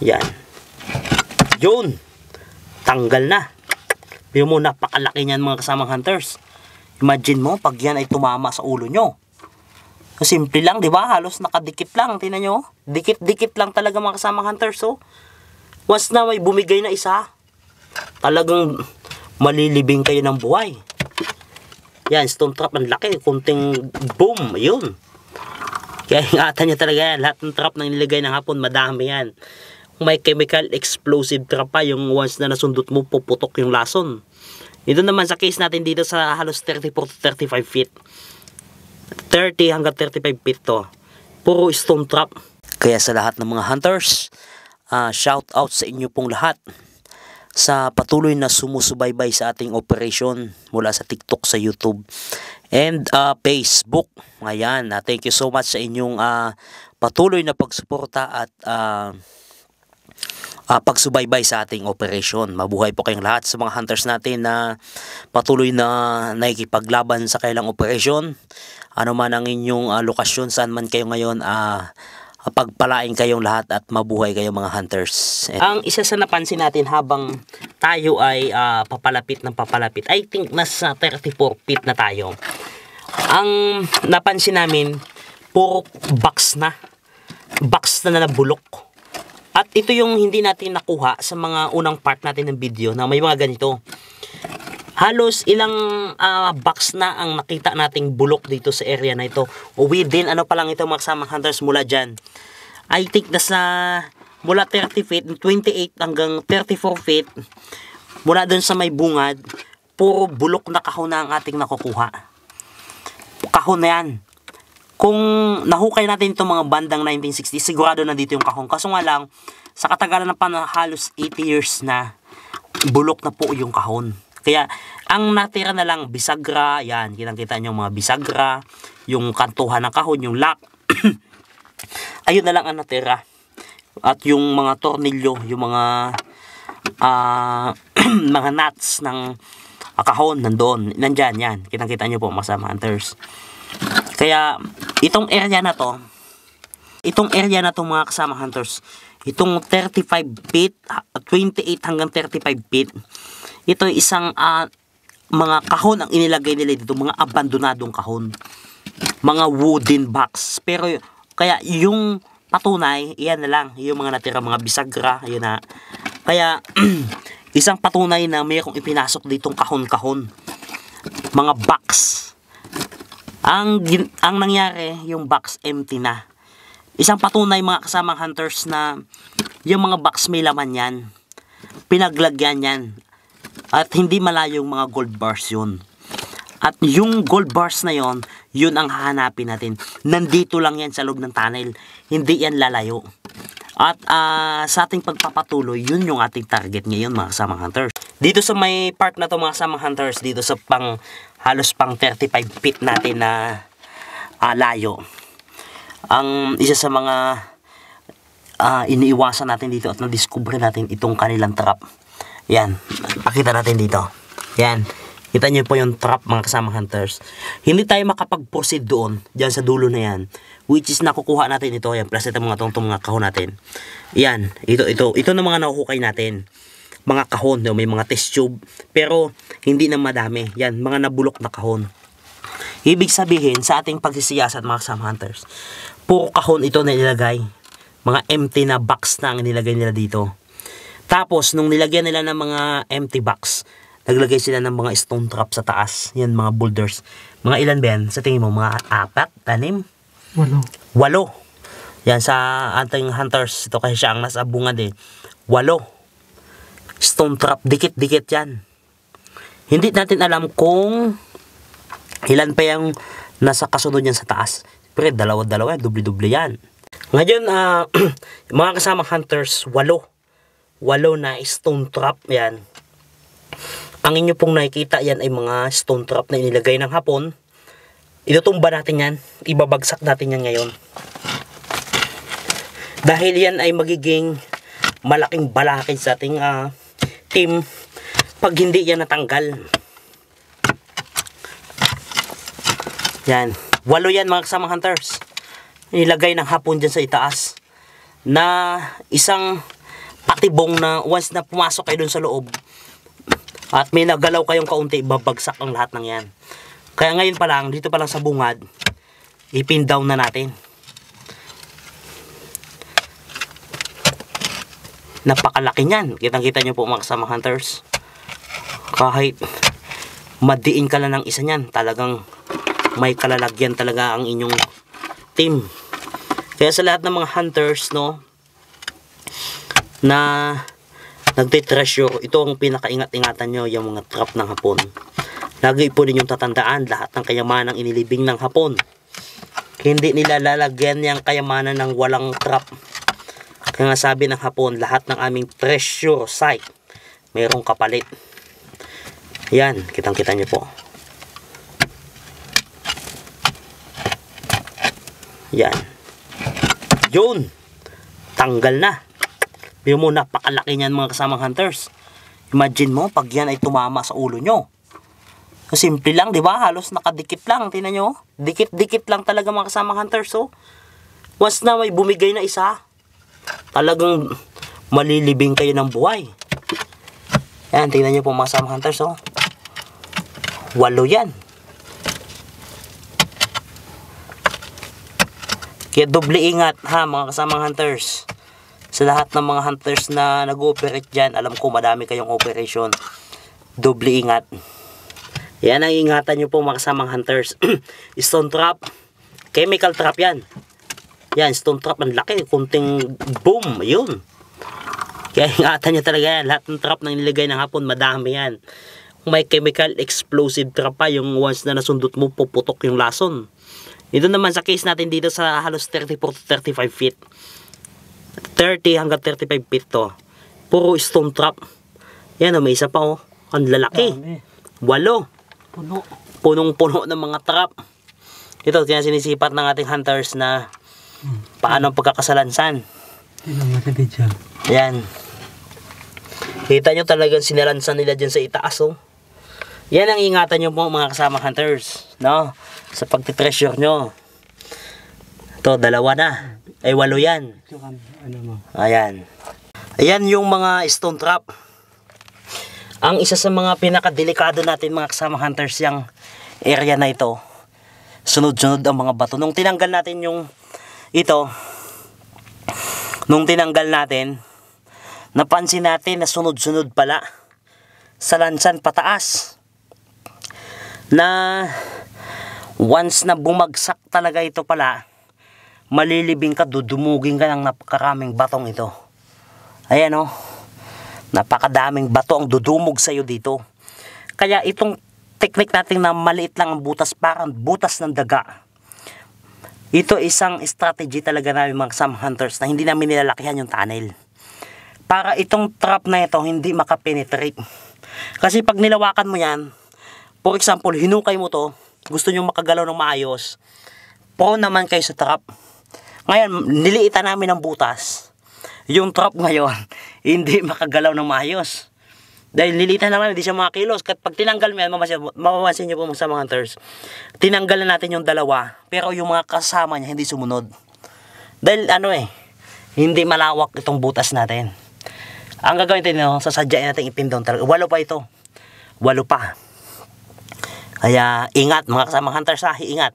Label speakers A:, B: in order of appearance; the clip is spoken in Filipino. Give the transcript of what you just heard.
A: Yan. Yun. Tanggal na. Yung mo, napakalaki niyan mga kasamang hunters. Imagine mo, pag yan ay tumama sa ulo nyo. Simple lang, di ba? Halos nakadikit lang. Tingnan nyo. Dikit-dikit lang talaga mga kasamang hunters. So, once na may bumigay na isa, talagang malilibing kayo ng buhay. Yan, stone trap. Ang laki. Kunting boom. Ayun. Kaya ingatan nyo talaga yan. Lahat ng trap na nilagay ng hapon, madami yan. May chemical explosive trap pa. Yung once na nasundot mo, puputok yung lason. Ito naman sa case natin dito sa halos 34 to 35 feet. 30 hanggang 35 feet to. Puro stone trap. Kaya sa lahat ng mga hunters, shout out sa inyo pong lahat sa patuloy na sumusubaybay sa ating operation mula sa TikTok, sa YouTube, and Facebook. Ayan, thank you so much sa inyong patuloy na pagsuporta at pagsubaybay sa ating operation. Mabuhay po kayong lahat sa mga hunters natin na patuloy na nakikipaglaban sa kailang operation. Ano man ang inyong lokasyon, saan man kayo ngayon, pagpalain kayong lahat at mabuhay kayong mga hunters. Ang isa sa napansin natin habang tayo ay papalapit ng papalapit, I think nasa 34 feet na tayo. Ang napansin namin, puro box na bulok. At ito yung hindi natin nakuha sa mga unang part natin ng video na may mga ganito. Halos ilang box na ang nakita nating bulok dito sa area na ito. Within ano pa lang ito mga kasamang hunters mula dyan. I think nasa mula 30 feet, 28 hanggang 34 feet. Mula dun sa may bungad, puro bulok na kahon na ang ating nakukuha. Kahon na yan. Kung nahukay natin itong mga bandang 1960, sigurado na dito yung kahon. Kaso nga lang, sa katagalan ng panahon, halos 80 years na, bulok na po yung kahon. Kaya, ang natira na lang, bisagra, yan, kitang-kita nyo mga bisagra, yung kantuhan ng kahon, yung lock, ayun na lang ang natira. At yung mga tornilyo, yung mga mga nuts ng kahon, nandoon, nandyan, yan, kitang-kita nyo po, mga hunters. Kaya, itong area na to mga kasama hunters, itong 35 feet, 28 hanggang 35 feet, ito isang mga kahon ang inilagay nila dito, mga abandonadong kahon, mga wooden box. Pero kaya yung patunay, iyan na lang, yung mga natira, mga bisagra, ayun na. Kaya isang patunay na mayroong ipinasok ditong kahon-kahon, mga box. Ang nangyari, yung box empty na. Isang patunay mga kasamang hunters na yung mga box may laman yan. Pinaglagyan yan. At hindi malayong mga gold bars yun. At yung gold bars na yon, yun ang hahanapin natin. Nandito lang yan sa loob ng tunnel. Hindi yan lalayo. At sa ating pagpapatuloy, yun yung ating target ngayon mga kasamang hunters. Dito sa may part na to mga kasamang hunters, dito sa halos pang 35 feet natin na layo. Ang isa sa mga iniiwasan natin dito at na-discover natin itong kanilang trap. Yan, pakita natin dito. Yan, kita nyo po yung trap mga kasamang hunters. Hindi tayo makapag-proceed doon, dyan sa dulo na yan. Which is nakukuha natin ito. Yan, plus ito mga itong mga kahon natin. Yan, ito na mga nakuhukay natin. Mga kahon, may mga test tube, pero hindi na madami. Yan, mga nabulok na kahon. Ibig sabihin, sa ating pagsisiyasat mga kasama hunters, puro kahon ito na nilagay. Mga empty na box na ang nilagay nila dito. Tapos, nung nilagyan nila ng mga empty box, naglagay sila ng mga stone trap sa taas. Yan, mga boulders. Mga ilan ba yan? Sa tingin mo, mga 4, 6? 8. Yan, sa ating hunters, ito kasi siya ang nasa bungad 8. Stone trap, dikit-dikit yan. Hindi natin alam kung ilan pa yung nasa kasunod yan sa taas. Pero dalawa-dalawa, dubli-dubli yan. Ngayon, mga kasama hunters, 8 na stone trap yan. Ang inyo pong nakikita yan ay mga stone trap na inilagay ng hapon. Itutumba natin yan, ibabagsak natin yan ngayon. Dahil yan ay magiging malaking balakid sa ating team pag hindi yan natanggal. Yan, 8 yan mga kasama hunters. Nilagay ng hapon dyan sa itaas na isang patibong na once na pumasok kayo dun sa loob at may nagalaw kayong kaunti, babagsak ang lahat ng yan. Kaya ngayon pa lang, dito pa lang sa bungad, ipin down na natin. Napakalaki niyan. Kitang-kita nyo po mga kasama hunters. Kahit madiin ka lang ng isa niyan, talagang may kalalagyan talaga ang inyong team. Kaya sa lahat ng mga hunters, no, na nagtitreasure, ito ang pinakaingat-ingatan nyo, yung mga trap ng hapon. Lagi po ninyong tatandaan, lahat ng kayamanang inilibing ng hapon, hindi nila lalagyan yung kayamanan ng walang trap. Kaya nga sabi ng hapon, lahat ng aming treasure site mayroong kapalit. Yan, kitang-kita nyo po. Yan. Yun. Tanggal na. Yung mo, napakalaki niyan mga kasamang hunters. Imagine mo, pag yan ay tumama sa ulo nyo. Simple lang, di ba? Halos nakadikit lang. Tingnan nyo. Dikit-dikit lang talaga mga kasamang hunters. So, once na may bumigay na isa, talagang malilibing kayo ng buhay. Yan, tingnan nyo po mga kasamang hunters. Oh. 8 yan. Kaya doble ingat ha mga kasamang hunters. Sa lahat ng mga hunters na nag-ooperate dyan, alam ko madami kayong operation. Doble ingat. Yan ang ingatan nyo po mga kasamang hunters. Stone trap, chemical trap yan. Yan, stone trap, ang laki. Kunting boom, yun. Kaya ingatan nyo talaga yan. Lahat ng trap na nilagay ng hapon, madami yan. May chemical explosive trap pa, yung once na nasundot mo, puputok yung lason. Ito naman sa case natin dito sa halos 34 to 35 feet. 30 hanggang 35 feet to. Puro stone trap. Yan o, may isa pa o. Ang lalaki. 8. Punong-puno ng mga trap. Ito, kaya sinisipat ng ating hunters na paano ang pagkakasalansan. Yan. Kita nyo talagang sinalansan nila dyan sa itaas oh. Yan ang ingatan nyo po mga kasama hunters, no? Sa pagtitreasure nyo. Ito, 2 na. Ay 8 yan. Ayan. Ayan yung mga stone trap. Ang isa sa mga pinakadelikado natin mga kasama hunters yung area na ito. Sunod-sunod ang mga bato. Nung tinanggal natin yung ito, napansin natin na sunod-sunod pala sa lansan pataas. Na once na bumagsak talaga ito pala, malilibing ka, dudumugin ka ng napakaraming batong ito. Ayan o, napakadaming bato ang dudumog sa iyo dito. Kaya itong technique natin na maliit lang ang butas, parang butas ng daga, ito isang strategy talaga namin mga kasama hunters na hindi namin nilalakihan yung tunnel. Para itong trap na ito hindi makapenetrate. Kasi pag nilawakan mo yan, for example, hinukay mo to, gusto nyo makagalaw ng maayos, prone naman kayo sa trap. Ngayon, niliitan namin ng butas. Yung trap ngayon, hindi makagalaw ng maayos. Dahil niliitan naman, hindi siya makakilos. Pag tinanggal mo yan, mapapansin nyo po sa mga hunters, tinanggal na natin yung 2, pero yung mga kasama niya hindi sumunod. Dahil hindi malawak itong butas natin. Ang gagawin natin, sasadyain natin ipin down talaga. 8 pa ito. 8 pa. Kaya ingat mga kasama hunters ha, ingat.